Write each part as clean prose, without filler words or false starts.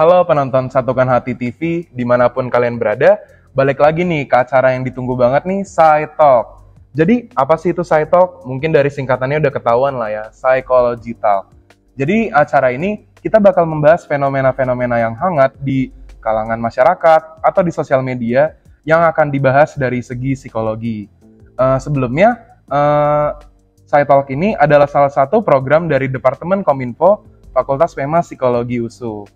Halo penonton Satukan Hati TV, dimanapun kalian berada, balik lagi nih ke acara yang ditunggu banget nih, Psy Talk. Jadi, apa sih itu Psy Talk? Mungkin dari singkatannya udah ketahuan lah ya, Psychological. Jadi, acara ini kita bakal membahas fenomena-fenomena yang hangat di kalangan masyarakat atau di sosial media yang akan dibahas dari segi psikologi. Sebelumnya, Psy Talk ini adalah salah satu program dari Departemen Kominfo, Fakultas FEMA Psikologi USU.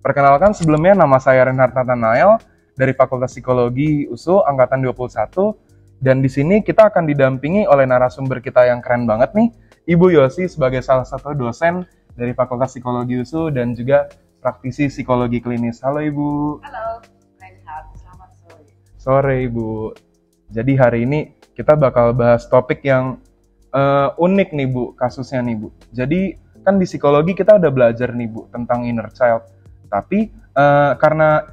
Perkenalkan sebelumnya, nama saya Reinhard Nathanael dari Fakultas Psikologi USU Angkatan 21, dan di sini kita akan didampingi oleh narasumber kita yang keren banget nih, Ibu Yosi sebagai salah satu dosen dari Fakultas Psikologi USU dan juga praktisi psikologi klinis. Halo Ibu. Halo, Reinhard. Selamat sore. Sore Ibu. Jadi hari ini kita bakal bahas topik yang unik nih Bu, kasusnya nih Bu. Jadi kan di psikologi kita udah belajar nih Bu tentang inner child. Tapi karena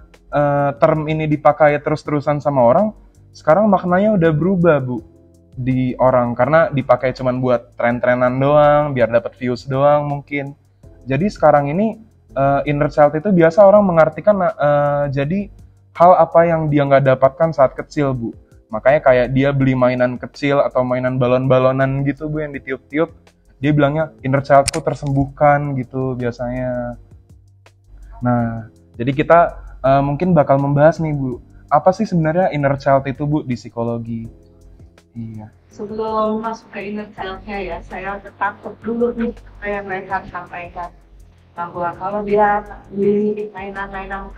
term ini dipakai terus-terusan sama orang, sekarang maknanya udah berubah Bu di orang, karena dipakai cuman buat tren-trenan doang, biar dapat views doang mungkin. Jadi sekarang ini inner child itu biasa orang mengartikan jadi hal apa yang dia nggak dapatkan saat kecil Bu. Makanya kayak dia beli mainan kecil atau mainan balon-balonan gitu Bu yang ditiup-tiup, dia bilangnya inner childku tersembuhkan gitu biasanya. Nah, jadi kita mungkin bakal membahas nih Bu, apa sih sebenarnya inner child itu Bu di psikologi? Iya. Sebelum masuk ke inner child-nya ya, saya tetap dulu nih apa yang Reinhard sampaikan. Bahwa kalau dia beli mainan-mainan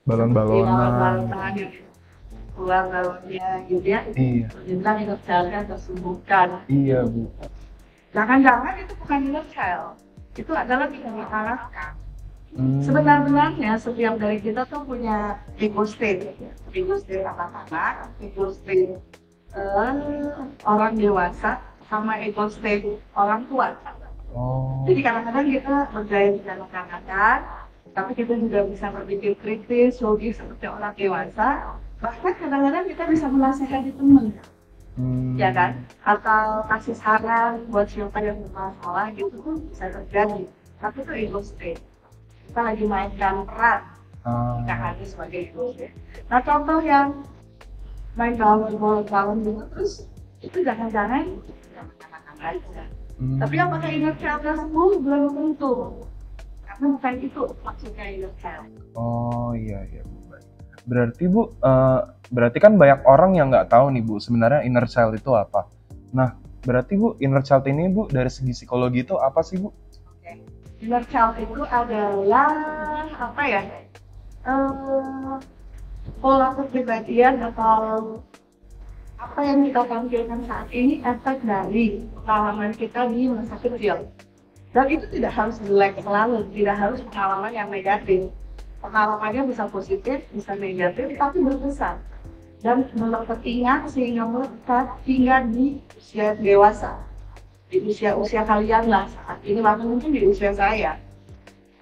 Balon-balonan. keluar balonnya gitu ya, Iya. tentang inner child-nya tersembuhkan. Iya Bu. Jangan-jangan itu bukan inner child, itu adalah tidak diarahkan. Sebenarnya setiap dari kita tuh punya ego state anak-anak, ego state orang dewasa, sama ego state orang tua. Oh. Jadi kadang-kadang kita berdaya di dalam kanak-kanak, tapi kita juga bisa berpikir kritis, logis seperti orang dewasa. Bahkan kadang-kadang kita bisa menasihati teman, ya kan? Atau kasih saran buat siapa yang bermasalah gitu pun bisa terjadi. Tapi itu ego state. Kita lagi mainkan peran, kita harus sebagai ego state. Nah contoh yang main balon gitu terus itu jangan-jangan aja. Tapi apakah inner child sembuh belum tentu, karena bukan itu maksudnya inner child. Oh iya iya Bu. Berarti Bu, berarti kan banyak orang yang nggak tahu nih Bu sebenarnya inner child itu apa. Nah berarti Bu inner child ini Bu dari segi psikologi itu apa sih Bu? Inner child itu adalah apa ya? Pola kepribadian atau apa yang kita tampilkan saat ini efek dari pengalaman kita di masa kecil. Dan itu tidak harus jelek selalu, tidak harus pengalaman yang negatif. Pengalamannya bisa positif, bisa negatif, tapi berkesan dan teringat sehingga melekat hingga di usia dewasa, di usia kalian lah saat ini, bahkan mungkin di usia saya.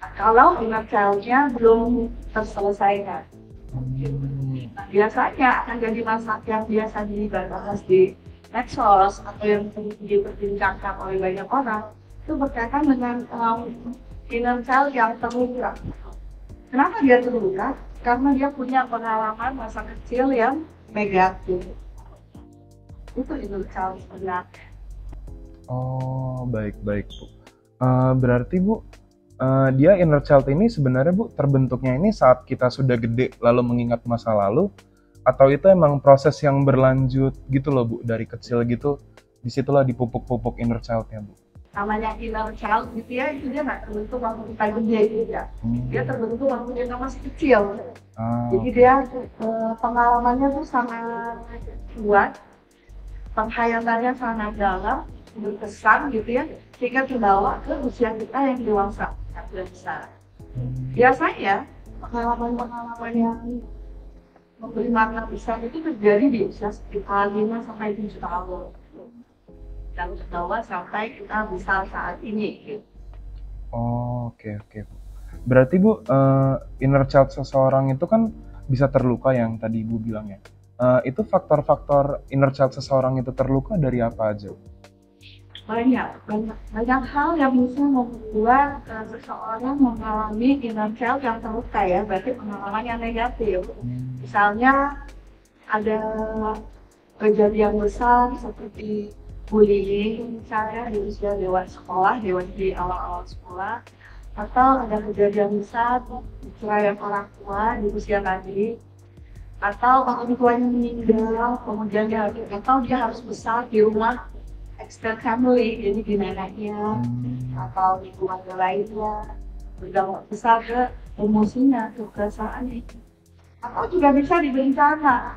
Nah, kalau inner child-nya belum terselesaikan, nah, biasanya akan jadi masalah yang biasa dibahas di medsos atau yang diperbincangkan oleh banyak orang, itu berkaitan dengan inner child yang terluka. Kenapa dia terluka? Karena dia punya pengalaman masa kecil yang negatif. Itu inner child sebenarnya. Oh baik-baik Bu. Berarti Bu, dia inner child ini sebenarnya Bu terbentuknya ini saat kita sudah gede lalu mengingat masa lalu, atau itu emang proses yang berlanjut gitu loh Bu, dari kecil gitu, disitulah dipupuk-pupuk inner child-nya Bu? Namanya inner child gitu ya, itu dia nggak terbentuk waktu kita gede gitu ya. Dia terbentuk waktu kita masih kecil. Jadi dia pengalamannya tuh sangat kuat, penghayatannya sangat dalam, berkesan gitu ya, sehingga terbawa ke usia kita yang dewasa, yang sudah besar. Biasanya pengalaman-pengalaman yang memberi makna besar itu terjadi di usia sekitar 5-7 tahun. Dan terbawa sampai kita bisa saat ini gitu. Oh, oke Bu. Berarti Bu, inner child seseorang itu kan bisa terluka yang tadi Ibu bilang ya. Itu faktor-faktor inner child seseorang itu terluka dari apa aja? banyak hal yang bisa membuat seseorang mengalami inner child yang terluka ya, berarti pengalaman yang negatif. Misalnya ada kejadian besar seperti bullying misalnya di usia sekolah, di awal-awal sekolah, atau ada kejadian besar perceraian orang tua di usia tadi, atau orang tuanya meninggal, kemudian dia harus besar di rumah extended family, jadi di neneknya atau di keluarga lainnya, berdampak besar ke emosinya, ke perasaannya. Atau juga bisa di bencana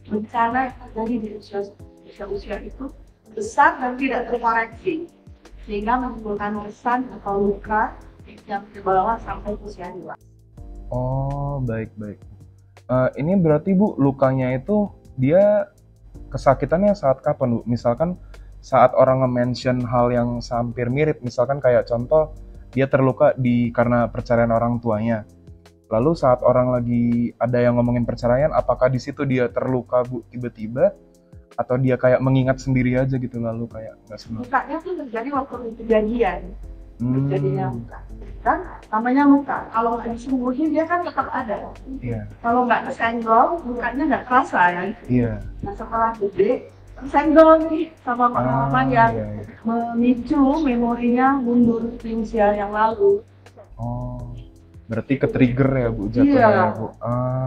yang terjadi di usia itu besar dan tidak terkoreksi, sehingga menimbulkan kesan atau luka yang dibawa sampai usia dewasa. Oh, baik-baik. Ini berarti Bu, lukanya itu dia kesakitannya saat kapan Bu? Misalkan saat orang nge-mention hal yang hampir mirip, misalkan kayak contoh dia terluka karena perceraian orang tuanya. Lalu saat orang lagi ada yang ngomongin perceraian, apakah di situ dia terluka Bu tiba-tiba, atau dia kayak mengingat sendiri aja gitu lalu kayak nggak senang? Lukanya tuh terjadi waktu kejadian, terjadinya luka. Dan namanya luka, kalau nggak disembuhin dia kan tetap ada. Iya. Kalau nggak disenggol, lukanya nggak kerasa ya. Iya. Nah setelah gede, senggol nih sama pengalaman yang memicu memorinya mundur di usia yang lalu. Oh, berarti ke-trigger ya Bu jatuhnya ya Bu?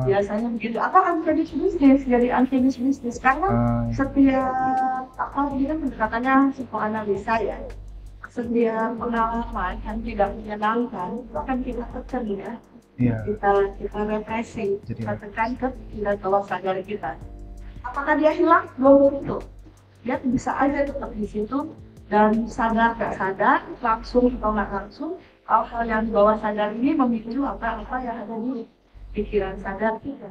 Biasanya begitu. Apa unfinished business? Jadi unfinished business karena setiap dia pendekatannya psikoanalisa ya. Setiap pengalaman yang tidak menyenangkan itu akan kita tekan ya. Iya. Kita represi, kita tekan ke tingkat bawah sadar kita. Apakah dia hilang? Belum tentu. Dia bisa aja tetap di situ dan sadar nggak sadar, langsung atau nggak langsung, hal-hal yang di bawah sadar ini memicu apa-apa yang ada di pikiran sadar kita.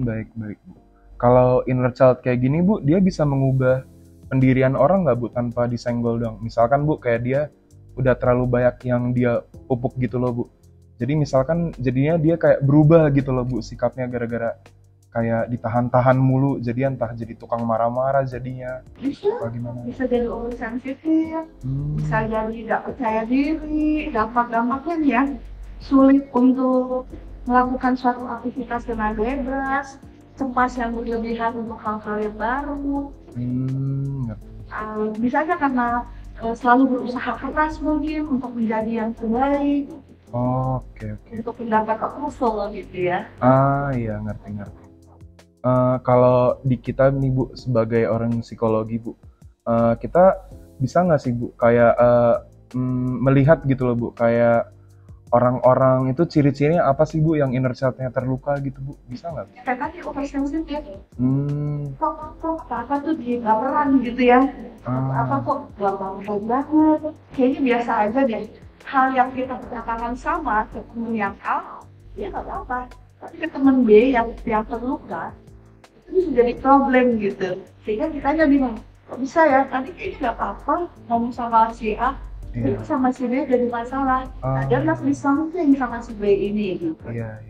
Baik-baik Bu. Kalau inner child kayak gini Bu, dia bisa mengubah pendirian orang nggak Bu tanpa disenggol dong? Misalkan Bu kayak dia udah terlalu banyak yang dia pupuk gitu loh Bu. Jadi misalkan jadinya dia kayak berubah gitu loh Bu sikapnya gara-gara kayak ditahan-tahan mulu, jadi entah jadi tukang marah-marah jadinya. Bisa jadi oversensitif, bisa jadi tidak percaya diri, dampak-dampaknya ya sulit untuk melakukan suatu aktivitas dengan bebas, cemas yang berlebihan untuk hal-hal yang baru. Bisa aja karena selalu berusaha keras mungkin untuk menjadi yang terbaik. Oke. Untuk mendapat approval gitu ya. Iya, ngerti. Kalau di kita nih Bu sebagai orang psikologi Bu, kita bisa nggak sih Bu kayak melihat gitu loh Bu, kayak orang-orang itu ciri-cirinya apa sih Bu yang inner child-nya terluka gitu Bu, bisa nggak? Kayak tadi oversensitif. Kok apa tuh di baperan gitu ya? Apa kok gampang banget? Kayaknya biasa aja deh. Hal yang kita percakapan sama ke temen yang A, ya nggak apa-apa. Tapi ke temen B yang terluka, itu jadi problem gitu. Sehingga kita aja bingung, kok bisa ya? Tadi kayaknya nggak apa-apa ngomong sama si A, sama si B jadi masalah. Ada must be something sama si B ini gitu. Iya.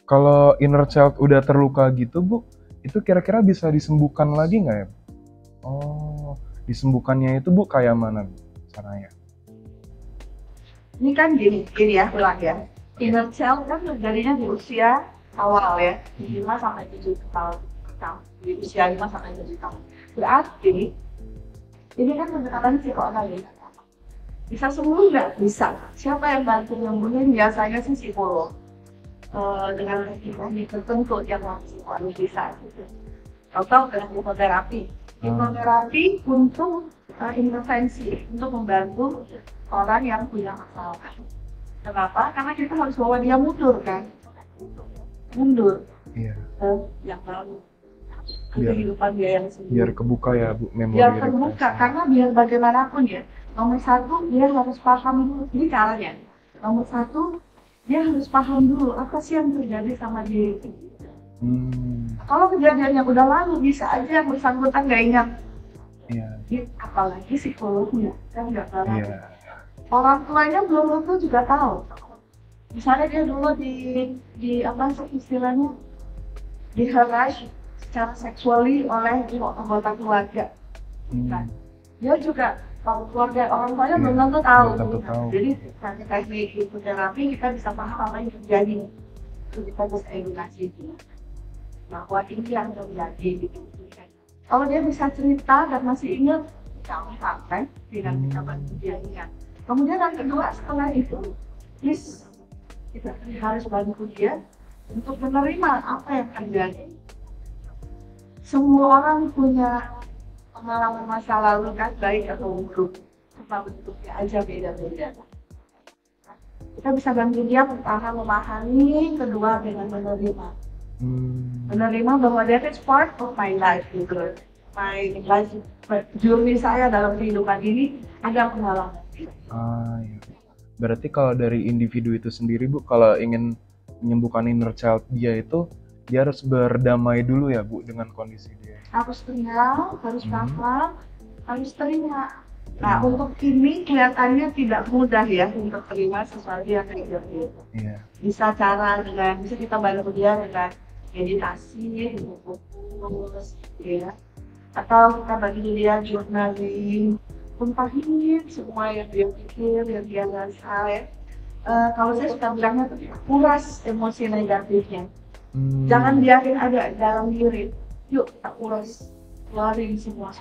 Kalau inner child udah terluka gitu Bu, itu kira-kira bisa disembuhkan lagi nggak ya? Disembuhkannya itu Bu kayak mana Bu caranya? Ini kan gini ya, ulang ya. Inner child kan terjadinya di usia awal ya, 5-7 tahun. Di usia 5-7 tahun. Berarti, ini kan pendekatan psikoanalisa. Bisa sembuh nggak? Bisa. Siapa yang bantu nyembuhin? Biasanya sih psikolog. Dengan teknik tertentu yang psikoanalisa gitu. Atau dengan hipnoterapi. Hipnoterapi untuk intervensi, untuk membantu orang yang punya masalah. Kenapa? Karena kita harus bawa dia mundur kan? Mundur. Iya. Yang lalu. Kehidupan dia yang sendiri. Biar kebuka ya Bu, memori. Biar terbuka, karena biar bagaimanapun ya. Nomor satu, dia harus paham dulu. Ini caranya. Nomor satu, dia harus paham dulu apa sih yang terjadi sama diri. Kalau kejadiannya udah lalu, bisa aja yang bersangkutan nggak ingat. Iya. Apalagi psikolognya, kan nggak tahu. Iya. Orang tuanya belum tentu juga tahu. Misalnya dia dulu di apa sih istilahnya, di harass secara seksuali oleh anggota keluarga. Nah, dia juga kalau keluarga orang tuanya belum tentu tahu. belum tentu tahu. Jadi teknik hipnoterapi kita bisa paham apa yang terjadi. Terus kita bisa edukasi dia bahwa ini yang terjadi gitu. Kalau dia bisa cerita dan masih ingat, jangan sampai tidak bisa bantu dia ingat. Kemudian yang kedua setelah itu, please kita harus bantu dia untuk menerima apa yang terjadi. Semua orang punya pengalaman masa lalu kan, baik atau buruk, cuma bentuknya aja beda-beda. Kita bisa bantu dia pertama memahami, kedua dengan menerima. Menerima bahwa that is part of my life gitu. My life journey saya dalam kehidupan ini ada pengalaman. Iya. Berarti kalau dari individu itu sendiri Bu, kalau ingin menyembuhkan inner child dia itu, dia harus berdamai dulu ya Bu dengan kondisi dia. Harus tenang, harus paham, harus terima. Nah, untuk ini kelihatannya tidak mudah ya untuk terima sesuatu yang terjadi. Iya. Bisa kita bantu dia dengan meditasi, fokus, ya. Atau kita bantu dia journaling, tumpahin semua yang dia pikir, yang dia rasa ya. Kalau saya suka bilangnya tuh kuras emosi negatifnya. Jangan biarin ada dalam diri. Yuk kita kuras, keluarin semua.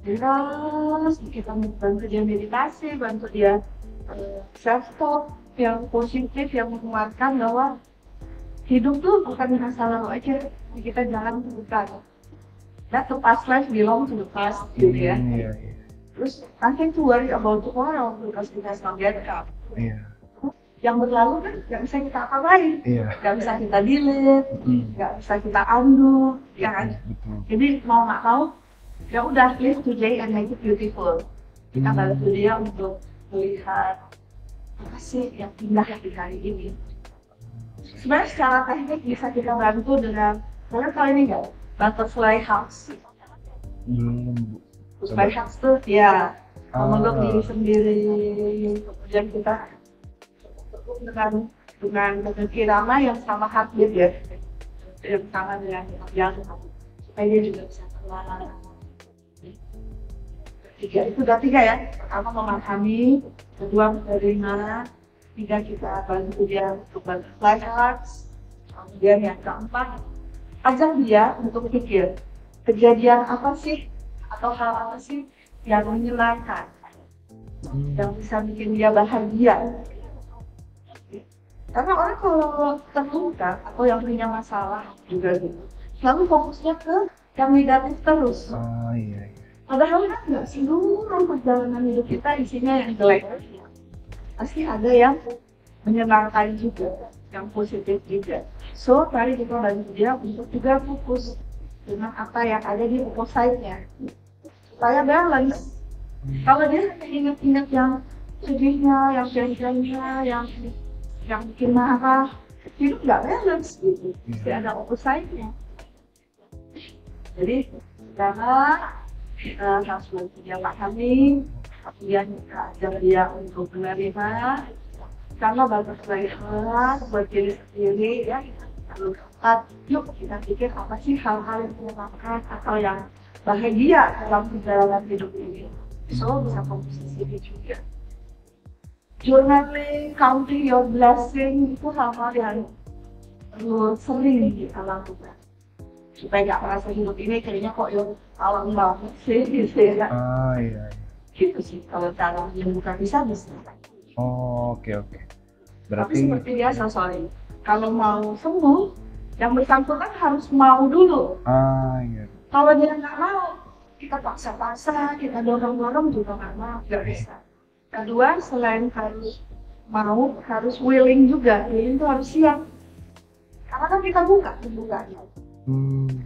Terus kita bantu dia meditasi, bantu dia self talk yang positif, yang menguatkan bahwa hidup tuh bukan masa lalu aja. Kita jangan bukan. That the past life belong to the past, gitu ya. Terus nothing to worry about tomorrow because it has not yet come. Yang berlalu kan nggak bisa kita apain, nggak bisa kita delete, nggak bisa kita undo, ya kan? Jadi mau nggak mau, ya udah live today and make it beautiful. Kita bantu dia untuk melihat apa sih yang indah di hari ini. Sebenarnya secara teknik bisa kita bantu dengan, kalian tahu ini nggak? Butterfly house. Belum Bu. Butterfly house tuh ya memeluk diri sendiri, kemudian kita dengan irama yang sama heartbeat ya, yang sama dengan jantung, supaya dia juga bisa tenang. Tiga ya. Pertama memahami, kedua menerima, tiga kita bantu dia untuk butterfly hearts, kemudian yang keempat ajak dia untuk pikir kejadian apa sih atau hal apa sih yang menyenangkan, yang bisa bikin dia bahagia. Karena orang kalau terluka atau yang punya masalah juga gitu, selalu fokusnya ke yang negatif terus. Padahal kan nggak seluruh perjalanan hidup kita isinya yang jelek. Pasti ada yang menyenangkan juga, yang positif juga. So, mari kita bantu dia untuk juga fokus dengan apa yang ada di opposite-nya supaya balance. Kalau dia ingat-ingat yang sedihnya, yang janjinya, yang bikin marah, hidup nggak balance gitu. Pasti ada opposite-nya. Jadi, karena kita harus bantu dia pahami, kemudian kita ajak dia untuk menerima, karena butterfly heart buat diri sendiri ya. Lalu yuk kita pikir apa sih hal-hal yang menyenangkan atau yang bahagia dalam perjalanan hidup ini. So bisa fokus di sini juga. Journaling, counting your blessing itu hal-hal yang perlu sering kita lakukan supaya nggak merasa hidup ini kayaknya kok yang alam banget sih gitu ya. Gitu sih kalau cara menyembuhkan bisa. Oke. Tapi seperti biasa soalnya, kalau mau sembuh, yang bersangkutan harus mau dulu. Kalau dia nggak mau, kita paksa-paksa, kita dorong-dorong juga nggak bisa. Kedua, selain harus mau, harus willing juga. Willing itu harus siap. Karena kan kita bukanya.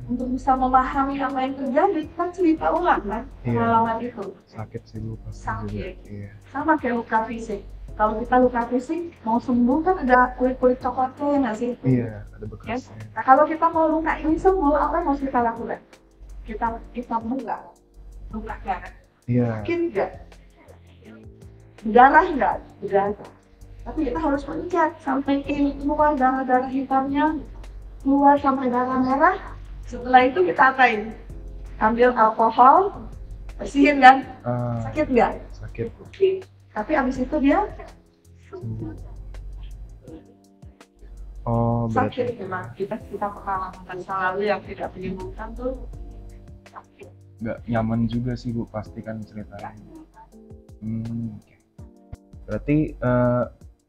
Untuk bisa memahami apa yang terjadi, kan cerita ulang kan, pengalaman itu. Sakit sih Bu. Sakit. Sama kayak luka fisik. Kalau kita luka fisik, mau sembuh kan ada kulit-kulit coklatnya ya nggak sih? Ada bekasnya. Nah kalau kita mau luka ini sembuh, apa yang harus kita lakukan? Kita buka darah. Mungkin enggak. Darah enggak? Tapi kita harus mengecat sampai keluar darah hitamnya, keluar sampai darah merah. Setelah itu kita apain? ambil alkohol, bersihin kan, sakit nggak? Sakit. Tapi abis itu dia Oh, berarti sakit memang. Kita pengalaman masa lalu yang tidak menyenangkan tuh sakit. nggak nyaman juga sih Bu, pasti kan ceritanya. Oke. Berarti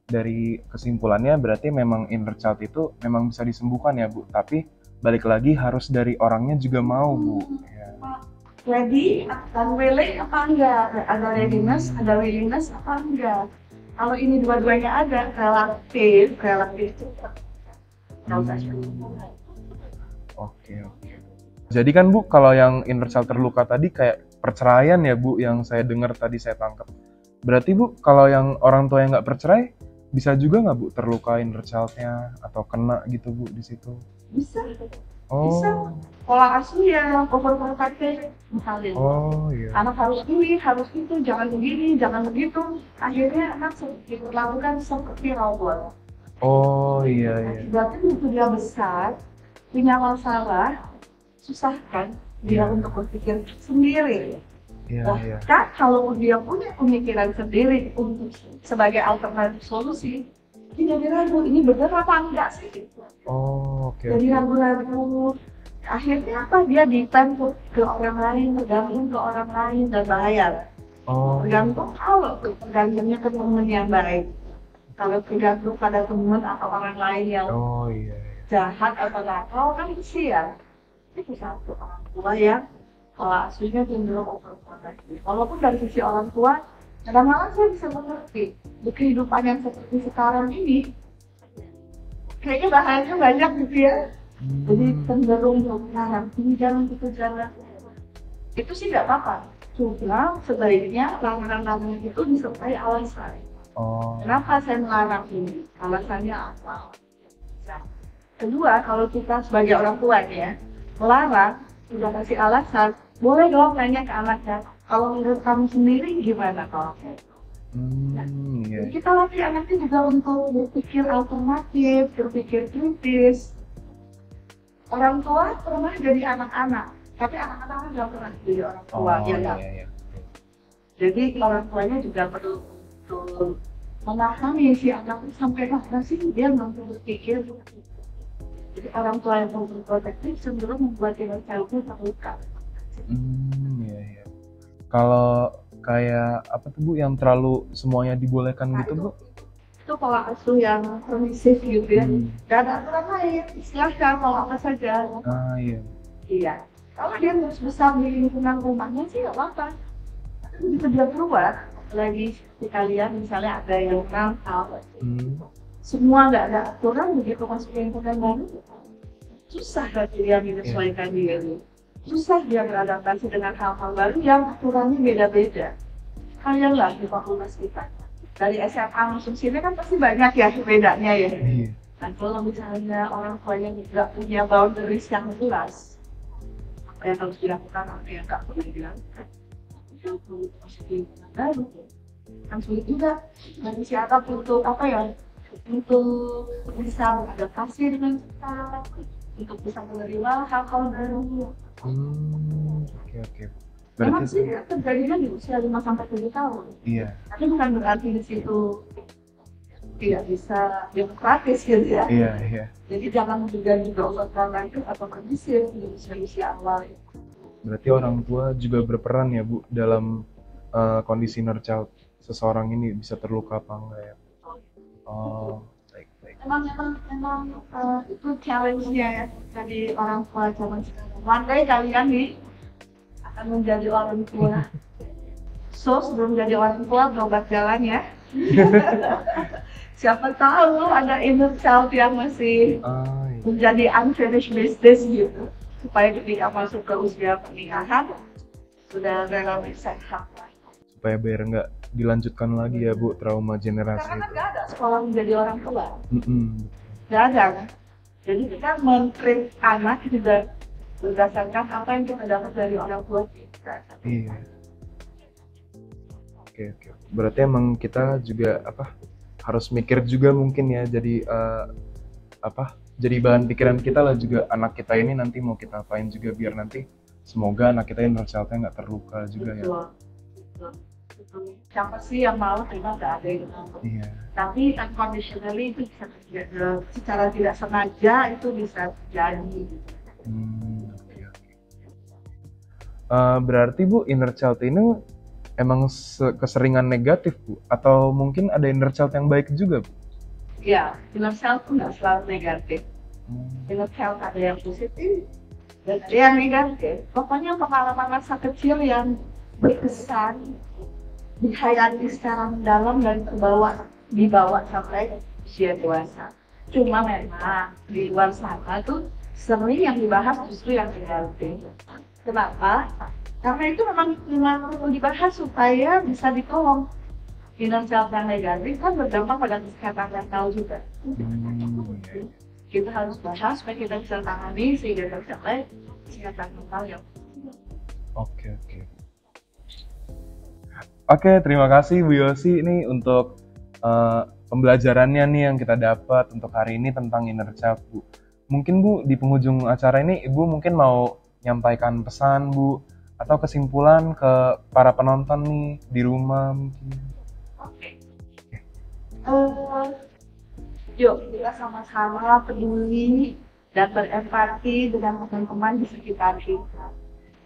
dari kesimpulannya berarti memang inner child itu memang bisa disembuhkan ya Bu, tapi balik lagi harus dari orangnya juga mau Bu. Ya. Ready dan willing apa enggak? Ada readiness, ada willingness apa enggak? Kalau ini dua-duanya ada, relatif itu Oke. Jadi kan Bu, kalau yang inner child terluka tadi kayak perceraian ya Bu, yang saya dengar tadi saya tangkap. Berarti Bu, kalau yang orang tua yang nggak percerai, bisa juga nggak Bu terluka inner child-nya atau kena gitu Bu di situ? bisa. Oh. Bisa. Pola asuh yang overprotective misalnya. Oh iya. Anak harus ini, harus itu, jangan begini, jangan begitu. Akhirnya anak diperlakukan seperti robot. Oh iya. Berarti waktu dia besar, punya masalah, susah kan dia untuk berpikir sendiri. Iya. Bahkan kalau dia punya pemikiran sendiri untuk sebagai alternatif solusi, dia jadi ragu, ini benar apa enggak sih? Oh oke. Jadi ragu-ragu. Akhirnya apa? Dia depend ke orang lain, tergantung ke orang lain, dan bahaya. Oh. Tergantung kalau tergantungnya ke teman yang baik. Kalau tergantung pada teman atau orang lain yang jahat atau nakal kan kesian. Itu satu orang tua yang pola asuhnya cenderung overprotective. Walaupun dari sisi orang tua, kadang-kadang saya bisa mengerti di kehidupan yang seperti sekarang ini, kayaknya bahayanya banyak gitu ya. Jadi cenderung melarang ini jangan itu jangan. Itu sih nggak apa-apa. Cuma sebaiknya larangan-larangan itu disertai alasan. Kenapa saya melarang ini? Alasannya apa? Kedua, kalau kita sebagai orang tua ya, melarang, sudah kasih alasan, boleh dong nanya ke anaknya, kalau menurut kamu sendiri gimana kalau Iya. kita latih anaknya juga untuk berpikir alternatif, berpikir kritis. Orang tua pernah jadi anak-anak, tapi anak-anak kan nggak pernah jadi orang tua. Iya. Jadi orang tuanya juga perlu memahami si anak sampai mana sih dia mampu berpikir. Jadi orang tua yang overprotective cenderung membuat dia terluka. Iya. Kalau kayak apa tuh Bu yang terlalu semuanya dibolehkan gitu Bu? Itu pola asuh yang permisif gitu ya. Gak ada aturan lain, silahkan mau apa saja. Iya. Kalau dia terus besar di lingkungan rumahnya sih nggak apa-apa. Begitu dia keluar, lagi di kalian misalnya ada yang nakal, semua nggak ada aturan, begitu masuk ke lingkungan baru, susah bagi dia menyesuaikan diri. Susah dia beradaptasi dengan hal-hal baru yang aturannya beda-beda. Kalian lah di fakultas kita, dari SMA langsung sini kan pasti banyak ya bedanya ya. Dan kalau misalnya orang tuanya nggak punya boundaries yang jelas, apa yang harus dilakukan, apa yang nggak boleh dilakukan, itu masuk di lingkungan baru. Kan sulit juga bagi siapa untuk apa ya, untuk bisa beradaptasi dengan kita, untuk bisa menerima hal-hal baru. Oke. Memang sih terjadinya di usia 5-7 tahun. Iya. Tapi bukan berarti di situ tidak bisa demokratis gitu ya. Iya. Jadi jangan juga overprotective atau permisif di usia awal. Berarti orang tua juga berperan ya Bu dalam kondisi inner child seseorang ini bisa terluka apa enggak ya? Baik. Memang itu challenge-nya ya. Jadi orang tua zaman sekarang. One day kalian nih akan menjadi orang tua. So sebelum jadi orang tua berobat jalan ya. Siapa tahu ada inner child yang masih menjadi unfinished business gitu. Supaya ketika masuk ke usia pernikahan sudah relatif sehat. Supaya biar nggak dilanjutkan lagi ya Bu trauma generasi. Karena kan nggak ada sekolah menjadi orang tua. Nggak ada kan. Jadi kita men-treat anak juga berdasarkan apa yang kita dapat dari orang tua kita. Iya. Oke. Berarti emang kita juga harus mikir juga mungkin ya, jadi jadi bahan pikiran kita lah juga anak kita ini nanti mau kita apain juga biar nanti semoga anak kita inner child-nya nggak terluka juga ya. Betul. Betul. Betul. Siapa sih yang mau terima nggak ada yang mau. Iya. Tapi unconditionally itu bisa terjadi, secara tidak sengaja itu bisa terjadi. Oke, oke. Berarti Bu, inner child ini emang keseringan negatif Bu? Atau mungkin ada inner child yang baik juga Bu? Ya, inner child itu nggak selalu negatif. Inner child ada yang positif dan ada yang negatif. Pokoknya pengalaman masa kecil yang berkesan, dihayati secara mendalam dan dibawa sampai usia dewasa. Cuma memang di luar sana tuh sering yang dibahas justru yang negatif. Kenapa? Karena itu memang perlu dibahas supaya bisa ditolong. Inner child yang negatif kan berdampak pada kesehatan mental juga. Kita harus bahas supaya kita bisa tangani sehingga tercapai kesehatan mental yang Oke, oke. Oke, terima kasih Bu Yosi ini untuk pembelajarannya nih yang kita dapat untuk hari ini tentang inner child Bu. Mungkin Bu di penghujung acara ini Ibu mungkin mau nyampaikan pesan Bu atau kesimpulan ke para penonton nih di rumah mungkin. Oke. Yuk kita sama-sama peduli dan berempati dengan teman-teman di sekitar kita.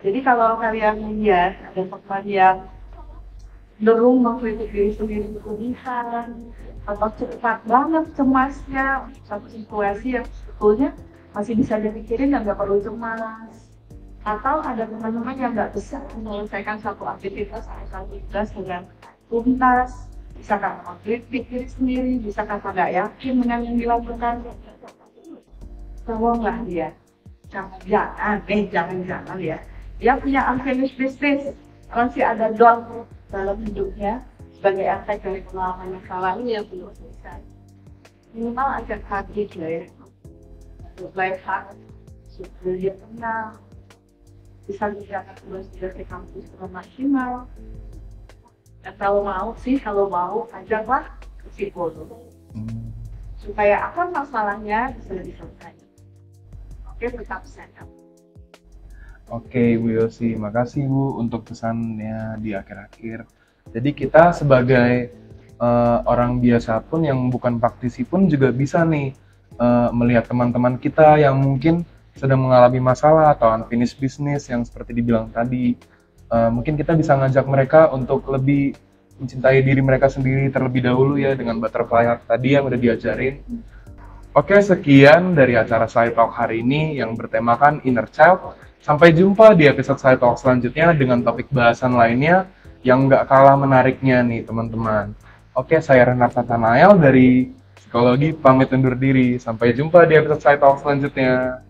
Jadi kalau kalian lihat ada teman yang cenderung mengkritik diri sendiri berlebihan atau cepat banget cemasnya satu situasi yang sebetulnya masih bisa dipikirin dan nggak perlu cemas, atau ada teman-teman yang nggak bisa menyelesaikan satu aktivitas atau satu tugas dengan tuntas, bisa karena mengkritik diri sendiri, bisa karena nggak yakin dengan yang dilakukan. Tolonglah dia, jangan ya, dia punya unfinished business, masih ada down dalam hidupnya sebagai efek dari pengalaman masa lalu yang belum selesai. Minimal ajak hati ya, supply hak, supaya dia tenang, bisa mengerjakan tugas-tugas di kampus dengan maksimal. Dan kalau mau ajaklah ke psikolog supaya apa masalahnya bisa diselesaikan. Oke, tetap sehat. Oke, Bu Yosi, makasih Bu untuk pesannya di akhir-akhir. Jadi kita sebagai orang biasa pun yang bukan praktisi pun juga bisa nih melihat teman-teman kita yang mungkin sedang mengalami masalah atau unfinished business yang seperti dibilang tadi. Mungkin kita bisa ngajak mereka untuk lebih mencintai diri mereka sendiri terlebih dahulu ya dengan butterfly art tadi yang udah diajarin. Oke, sekian dari acara Side Talk hari ini yang bertemakan Inner Child. Sampai jumpa di episode Side Talk selanjutnya dengan topik bahasan lainnya yang nggak kalah menariknya nih teman-teman. Oke, saya Renata Tanael dari Psikologi pamit undur diri. Sampai jumpa di episode Side Talk selanjutnya.